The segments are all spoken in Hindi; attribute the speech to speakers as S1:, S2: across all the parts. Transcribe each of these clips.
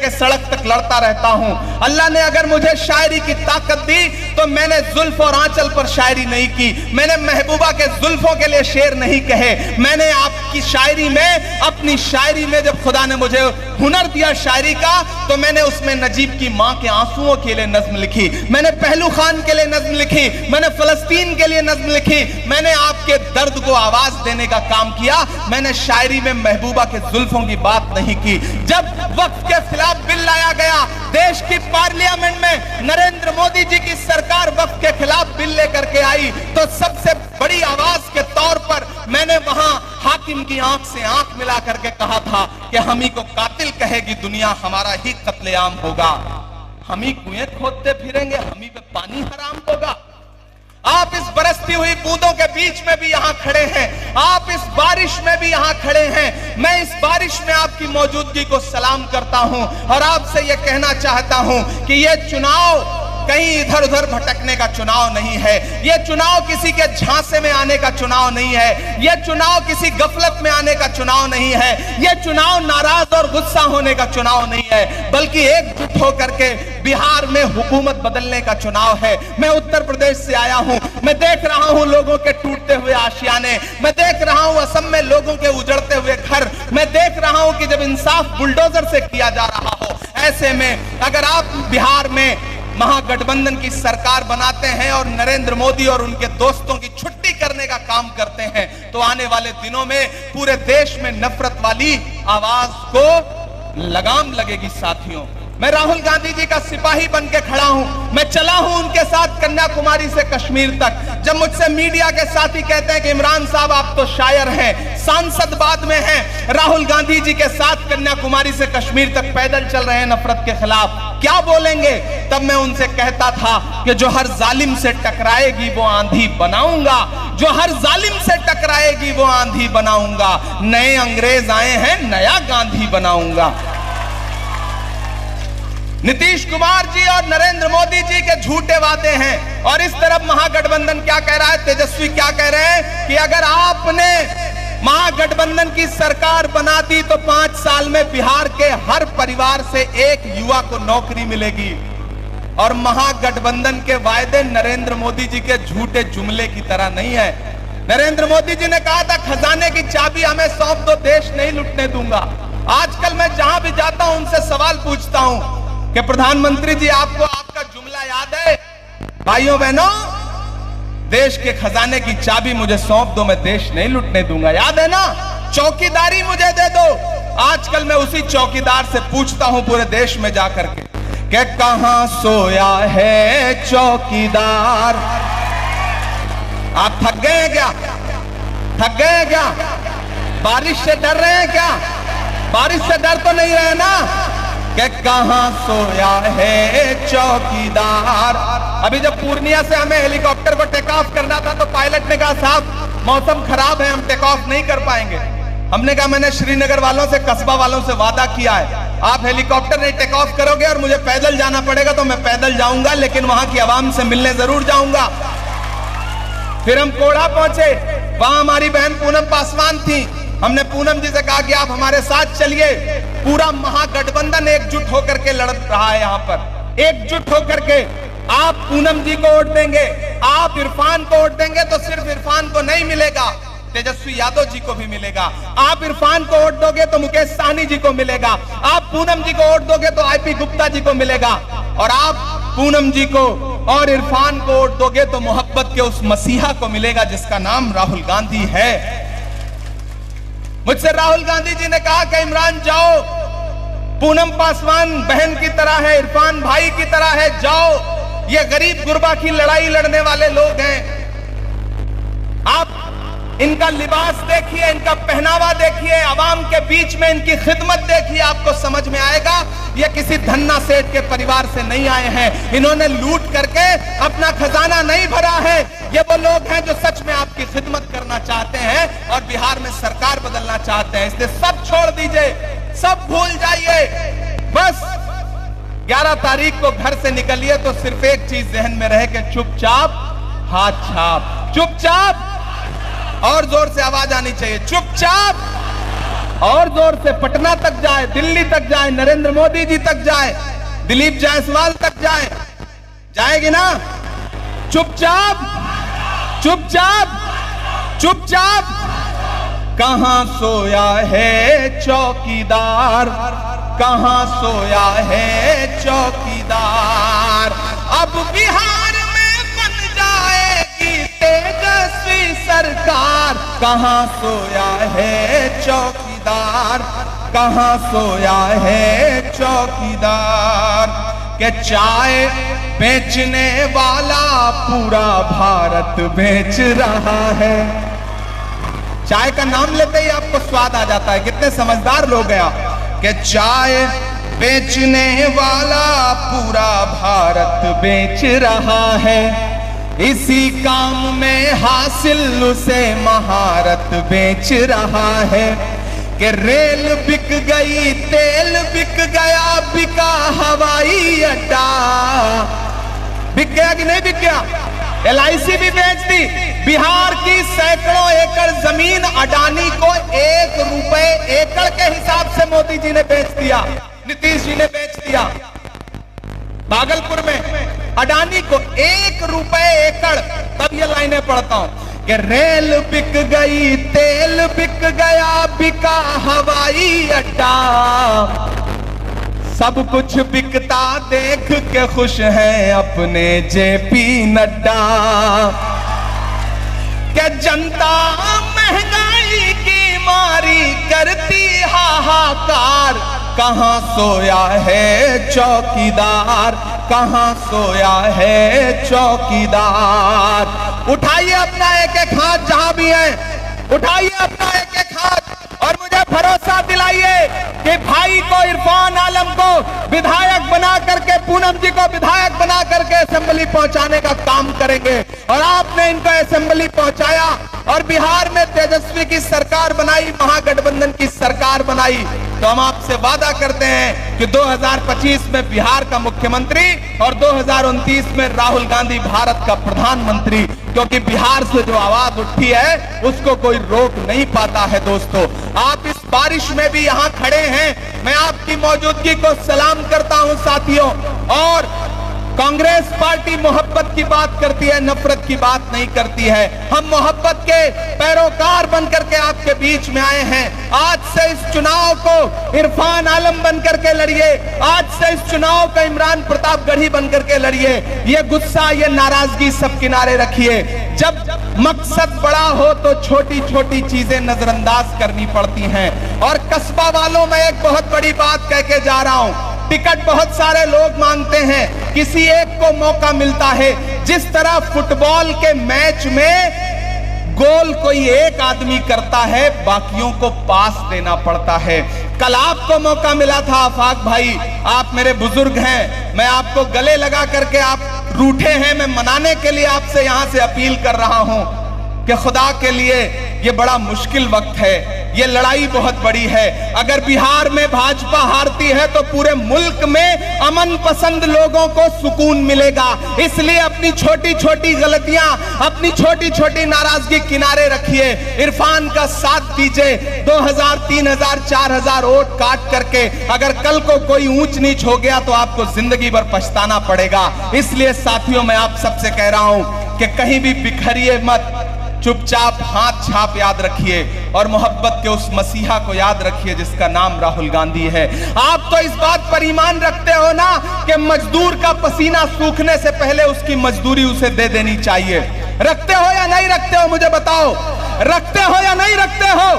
S1: करके सड़क तक लड़ता रहता हूं। अल्लाह ने अगर मुझे शायरी की ताकत दी तो मैंने जुल्फ और आंचल पर शायरी नहीं की, मैंने महबूबा के जुल्फों के लिए शेर नहीं कहे। मैंने आपकी शायरी में, अपनी शायरी में जब खुदा ने मुझे हुनर दिया शायरी का, तो मैंने उसमें नजीब की मां के आंसुओं के लिए नज्म लिखी, मैंने पहलू खान के लिए नज्म लिखी, मैंने फलस्तीन के लिए नज्म लिखी, मैंने आपके दर्द को आवाज देने का काम किया। मैंने शायरी में महबूबा के जुल्फों की बात नहीं की। जब वक्फ के खिलाफ बिल लाया गया देश की पार्लियामेंट में, नरेंद्र मोदी जी की सरकार वक्फ के खिलाफ बिल लेकर के आई, तो सबसे बड़ी आवाज के तौर पर मैंने वहां हाकिम की आंख से आंख मिला करके कहा था कि हम ही को कातिल कहेगी दुनिया, हमारा ही कत्लेआम होगा, हम ही कुएं खोदते फिरेंगे, हम ही पे पानी हराम होगा। आप इस बरसती हुई बूंदों के बीच में भी यहां खड़े हैं, आप इस बारिश में भी यहां खड़े हैं। मैं इस बारिश में आपकी मौजूदगी को सलाम करता हूं और आपसे यह कहना चाहता हूं कि यह चुनाव कहीं इधर उधर भटकने का चुनाव नहीं है, यह चुनाव किसी के झांसे में आने का चुनाव नहीं है, यह चुनाव किसी गफलत में आने का चुनाव नहीं है, यह चुनाव नाराज और गुस्सा होने का चुनाव नहीं है, बल्कि एकजुट होकर के बिहार में हुकूमत बदलने का चुनाव है। मैं उत्तर प्रदेश से आया हूं, मैं देख रहा हूं लोगों के टूटते हुए आशियाने, मैं देख रहा हूं असम में लोगों के उजड़ते हुए घर, मैं देख रहा हूं कि जब इंसाफ बुलडोजर से किया जा रहा हो, ऐसे में अगर आप बिहार में महागठबंधन की सरकार बनाते हैं और नरेंद्र मोदी और उनके दोस्तों की छुट्टी करने का काम करते हैं, तो आने वाले दिनों में पूरे देश में नफरत वाली आवाज को लगाम लगेगी। साथियों, मैं राहुल गांधी जी का सिपाही बन के खड़ा हूं, मैं चला हूं उनके साथ कन्याकुमारी से कश्मीर तक। जब मुझसे मीडिया के साथी कहते हैं कि इमरान साहब आप तो शायर हैं, सांसद बाद में हैं, राहुल गांधी जी के साथ कन्याकुमारी से कश्मीर तक पैदल चल रहे हैं नफरत के खिलाफ, क्या बोलेंगे? तब मैं उनसे कहता था कि जो हर जालिम से टकराएगी वो आंधी बनाऊंगा, जो हर जालिम से टकराएगी वो आंधी बनाऊंगा, नए अंग्रेज आए हैं नया गांधी बनाऊंगा। नीतीश कुमार जी और नरेंद्र मोदी जी के झूठे वादे हैं, और इस तरफ महागठबंधन क्या कह रहा है, तेजस्वी क्या कह रहे हैं कि अगर आपने महागठबंधन की सरकार बना दी तो 5 साल में बिहार के हर परिवार से एक युवा को नौकरी मिलेगी। और महागठबंधन के वायदे नरेंद्र मोदी जी के झूठे जुमले की तरह नहीं है। नरेंद्र मोदी जी ने कहा था खजाने की चाबी हमें सौंप दो, देश नहीं लुटने दूंगा। आजकल मैं जहां भी जाता हूं उनसे सवाल पूछता हूं कि प्रधानमंत्री जी आपको आपका जुमला याद है? भाइयों बहनों, देश के खजाने की चाबी मुझे सौंप दो, मैं देश नहीं लुटने दूंगा, याद है ना? चौकीदारी मुझे दे दो। आजकल मैं उसी चौकीदार से पूछता हूं पूरे देश में जाकर के कि कहां सोया है चौकीदार? आप थक गए हैं क्या? थक गए हैं क्या? बारिश से डर रहे हैं क्या? बारिश से डर तो नहीं रहे ना? कि कहां सोया है चौकीदार? अभी जब पूर्णिया से हमें हेलीकॉप्टर को टेक ऑफ करना था तो पायलट ने कहा साहब मौसम खराब है, हम टेक ऑफ नहीं कर पाएंगे। हमने कहा मैंने श्रीनगर वालों से, कस्बा वालों से वादा किया है, आप हेलीकॉप्टर नहीं टेक ऑफ करोगे और मुझे पैदल जाना पड़ेगा तो मैं पैदल जाऊंगा, लेकिन वहां की आवाम से मिलने जरूर जाऊंगा। फिर हम कोढ़ा पहुंचे, वहां हमारी बहन पूनम पासवान थी। हमने पूनम जी से कहा कि आप हमारे साथ चलिए। पूरा महागठबंधन एकजुट होकर के लड़ रहा है यहाँ पर, एकजुट होकर के। आप पूनम जी को वोट देंगे, आप इरफान को वोट देंगे तो सिर्फ इरफान को नहीं मिलेगा, तेजस्वी यादव जी को भी मिलेगा। आप इरफान को वोट दोगे तो मुकेश सहनी जी को मिलेगा, आप पूनम जी को वोट दोगे तो आईपी गुप्ता जी को मिलेगा, और आप पूनम जी को और इरफान को वोट दोगे तो मोहब्बत के उस मसीहा को मिलेगा जिसका नाम राहुल गांधी है। मुझसे राहुल गांधी जी ने कहा कि इमरान जाओ, पूनम पासवान बहन की तरह है, इरफान भाई की तरह है, जाओ, ये गरीब गुरबा की लड़ाई लड़ने वाले लोग हैं। आप इनका लिबास देखिए, इनका पहनावा देखिए, आवाम के बीच में इनकी खिदमत देखिए, आपको समझ में आएगा ये किसी धन्ना सेठ के परिवार से नहीं आए हैं। इन्होंने लूट करके अपना खजाना नहीं भरा है। ये वो लोग हैं जो सच में आपकी खिदमत करना चाहते हैं और बिहार में सरकार बदलना चाहते हैं। इसलिए सब छोड़ दीजिए, सब भूल जाइए। बस 11 तारीख को घर से निकलिए तो सिर्फ एक चीज जहन में रहे कि चुपचाप हाथ छाप, चुपचाप, और जोर से आवाज आनी चाहिए, चुपचाप और जोर से पटना तक जाए, दिल्ली तक जाए, नरेंद्र मोदी जी तक जाए, दिलीप जायसवाल तक जाए, जाएगी ना? चुपचाप चुपचाप चुपचाप। कहां सोया है चौकीदार, कहां सोया है चौकीदार। अब बिहार में बन जाएगी तेजस्वी सरकार। कहां सोया है चौकीदार, कहां सोया है चौकीदार। के चाय बेचने वाला पूरा भारत बेच रहा है। चाय का नाम लेते ही आपको स्वाद आ जाता है, कितने समझदार लोग हैं आप। के चाय बेचने वाला पूरा भारत बेच रहा है। इसी काम में हासिल उसे महारत बेच रहा है। कि रेल बिक गई, तेल बिक गया, बिका हवाई अड्डा। बिक गया कि नहीं बिक गया? LIC भी बेच दी। बिहार की सैकड़ों एकड़ जमीन अडानी को 1 रुपए एकड़ के हिसाब से मोदी जी ने बेच दिया, नीतीश जी ने बेच दिया। भागलपुर में अडानी को 1 रुपए एकड़। तब ये लाइनें पढ़ता हूं कि रेल बिक गई, तेल बिक गया, बिका हवाई अड्डा। सब कुछ बिकता देख के खुश हैं अपने JP नड्डा। क्या जनता महंगाई की मारी करती हाहाकार। कहां सोया है चौकीदार, कहां सोया है चौकीदार। उठाइए अपना एक एक हाथ जहां भी है, उठाइए अपना एक एक हाथ और मुझे भरोसा दिलाइए कि भाई को, इरफान आलम को विधायक बना करके, पूनम जी को विधायक बना करके असेंबली पहुंचाने का काम करेंगे। और आपने इनको असेंबली पहुंचाया और बिहार में तेजस्वी की सरकार बनाई, महागठबंधन की सरकार बनाई। तो हम आपसे वादा करते हैं कि 2025 में बिहार का मुख्यमंत्री और 2029 में राहुल गांधी भारत का प्रधानमंत्री। क्योंकि बिहार से जो आवाज उठी है उसको कोई रोक नहीं पाता है। दोस्तों, आप इस बारिश में भी यहां खड़े हैं, मैं आपकी मौजूदगी को सलाम करता हूं साथियों। और कांग्रेस पार्टी मोहब्बत की बात करती है, नफरत की बात नहीं करती है। हम मोहब्बत के पैरोकार बनकर के आपके बीच में आए हैं। आज से इस चुनाव को इरफान आलम बनकर के लड़िए, आज से इस चुनाव को इमरान प्रतापगढ़ी बनकर के लड़िए। ये गुस्सा, ये नाराजगी सब किनारे रखिए। जब मकसद बड़ा हो तो छोटी छोटी चीजें नजरअंदाज करनी पड़ती हैं। और कस्बा वालों में एक बहुत बड़ी बात कह के जा रहा हूं, टिकट बहुत सारे लोग मांगते हैं, किसी एक को मौका मिलता है। जिस तरह फुटबॉल के मैच में गोल कोई एक आदमी करता है, बाकियों को पास देना पड़ता है। कल आपको मौका मिला था आफाक भाई, आप मेरे बुजुर्ग हैं, मैं आपको गले लगा करके, आप रूठे हैं, मैं मनाने के लिए आपसे यहां से अपील कर रहा हूं कि खुदा के लिए ये बड़ा मुश्किल वक्त है, ये लड़ाई बहुत बड़ी है। अगर बिहार में भाजपा हारती है तो पूरे मुल्क में अमन पसंद लोगों को सुकून मिलेगा। इसलिए अपनी छोटी छोटी गलतियां, अपनी छोटी छोटी नाराजगी किनारे रखिए, इरफान का साथ दीजिए। 2000, 3000, 4000 वोट काट करके अगर कल को कोई ऊंच नीच हो गया तो आपको जिंदगी भर पछताना पड़ेगा। इसलिए साथियों, मैं आप सबसे कह रहा हूं कि कहीं भी बिखरिए मत, चुपचाप हाथ छाप याद रखिए और मोहब्बत के उस मसीहा को याद रखिए जिसका नाम राहुल गांधी है। आप तो इस बात पर ईमान रखते हो ना कि मजदूर का पसीना सूखने से पहले उसकी मजदूरी उसे दे देनी चाहिए। रखते हो या नहीं रखते हो, मुझे बताओ, रखते हो या नहीं रखते हो?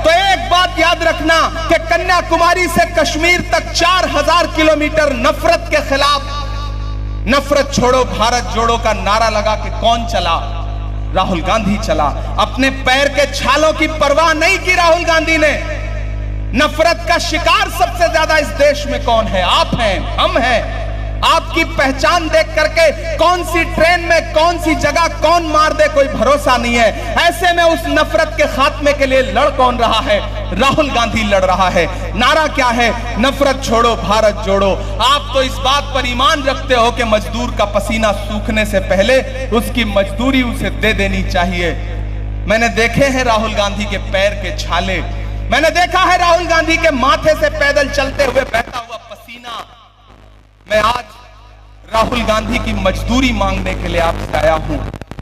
S1: तो एक बात याद रखना कि कन्याकुमारी से कश्मीर तक 4000 किलोमीटर नफरत के खिलाफ, नफरत छोड़ो भारत जोड़ो का नारा लगा के कौन चला? राहुल गांधी चला। अपने पैर के छालों की परवाह नहीं की राहुल गांधी ने। नफरत का शिकार सबसे ज्यादा इस देश में कौन है? आप हैं, हम हैं। आपकी पहचान देख करके कौन सी ट्रेन में, कौन सी जगह कौन मार दे कोई भरोसा नहीं है। ऐसे में उस नफरत के खात्मे के लिए लड़ कौन रहा है? राहुल गांधी लड़ रहा है। नारा क्या है? नफरत छोड़ो भारत जोड़ो। आप तो इस बात पर ईमान रखते हो कि मजदूर का पसीना सूखने से पहले उसकी मजदूरी उसे दे देनी चाहिए। मैंने देखे हैं राहुल गांधी के पैर के छाले, मैंने देखा है राहुल गांधी के माथे से पैदल चलते हुए बहता हुआ पसीना। मैं आज राहुल गांधी की मजदूरी मांगने के लिए आपसे आया हूं,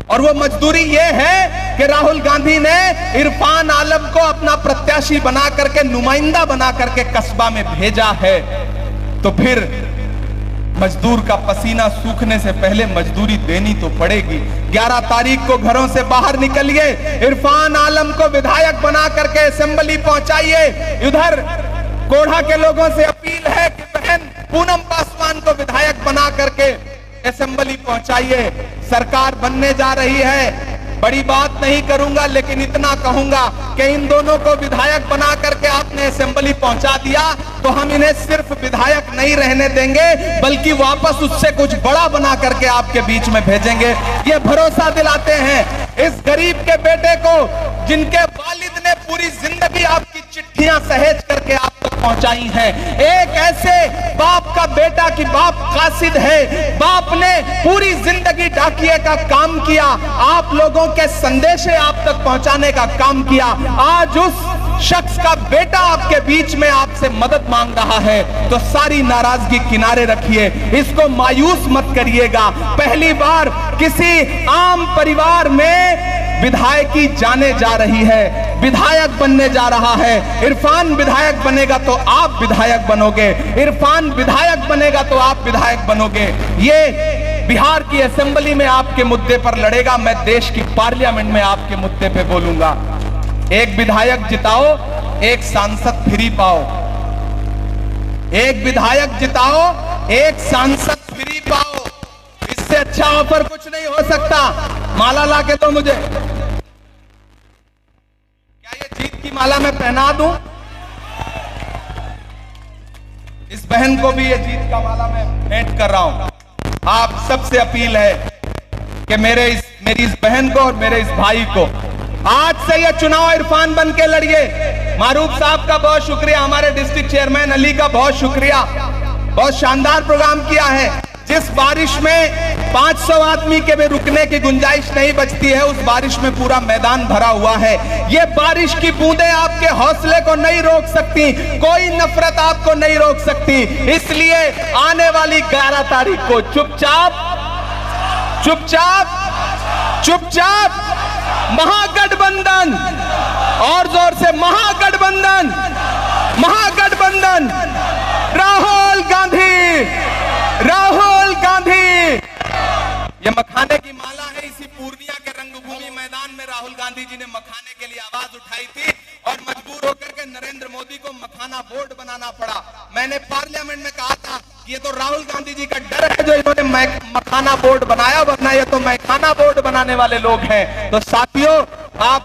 S1: और वो मजदूरी ये है कि राहुल गांधी ने इरफान आलम को अपना प्रत्याशी बना करके, नुमाइंदा बना करके कस्बा में भेजा है। तो फिर मजदूर का पसीना सूखने से पहले मजदूरी देनी तो पड़ेगी। 11 तारीख को घरों से बाहर निकलिए, इरफान आलम को विधायक बना करके असेंबली पहुंचाइए। उधर कोढ़ा के लोगों से अपील है कि बहन पूनम पासवान को विधायक बना करके असेंबली पहुंचाइए। सरकार बनने जा रही है, बड़ी बात नहीं करूंगा, लेकिन इतना कहूंगा कि इन दोनों को विधायक बना करके आपने असेंबली पहुंचा दिया तो हम इन्हें सिर्फ विधायक नहीं रहने देंगे, बल्कि वापस उससे कुछ बड़ा बना करके आपके बीच में भेजेंगे। ये भरोसा दिलाते हैं इस गरीब के बेटे को, जिनके वालिद ने पूरी जिंदगी आपकी चिट्ठियां सहेज करके आप तक पहुंचाई हैं। एक ऐसे बाप का बेटा कि बाप कासिद है, बाप ने पूरी जिंदगी डाकिए का काम किया, आप लोगों के संदेशे आप तक पहुंचाने का काम किया। आज उस शख्स का बेटा आपके बीच में आपसे मदद मांग रहा है, तो सारी नाराजगी किनारे रखिए, इसको मायूस मत करिएगा। पहली बार किसी आम परिवार में विधायकी जाने जा रही है, विधायक बनने जा रहा है। इरफान विधायक बनेगा तो आप विधायक बनोगे, इरफान विधायक बनेगा तो आप विधायक बनोगे। ये बिहार की असेंबली में आपके मुद्दे पर लड़ेगा, मैं देश की पार्लियामेंट में आपके मुद्दे पे बोलूंगा। एक विधायक जिताओ, एक सांसद फ्री पाओ। एक विधायक जिताओ, एक सांसद फ्री पाओ। इससे अच्छा ऑफर कुछ नहीं हो सकता। माला ला के दो मुझे। क्या ये जीत की माला मैं पहना दूं? इस बहन को भी ये जीत का माला मैं भेंट कर रहा हूं। आप सबसे अपील है कि मेरी इस बहन को और मेरे इस भाई को आज से ये चुनाव इरफान बन के लड़िए। मारूफ साहब का बहुत शुक्रिया, हमारे डिस्ट्रिक्ट चेयरमैन अली का बहुत शुक्रिया, बहुत शानदार प्रोग्राम किया है। जिस बारिश में 500 आदमी के भी रुकने की गुंजाइश नहीं बचती है, उस बारिश में पूरा मैदान भरा हुआ है। ये बारिश की बूंदें आपके हौसले को नहीं रोक सकती, कोई नफरत आपको नहीं रोक सकती। इसलिए आने वाली 11 तारीख को चुपचाप चुपचाप चुपचाप महागठबंधन, और जोर से महागठबंधन, महागठबंधन, राहुल गांधी, राहुल गांधी। ये मखाने की माला है। इसी पूर्णिया के रंगभूमि मैदान में राहुल गांधी जी ने मखाने के लिए आवाज उठाई थी और मजबूर होकर के नरेंद्र मोदी को मखाना बोर्ड बनाना पड़ा। मैंने पार्लियामेंट में कहा था कि ये तो राहुल गांधी जी का डर है जो इन्होंने मखाना बोर्ड बनाया, वरना ये तो मैखाना बोर्ड बनाने वाले लोग हैं। तो साथियों, आप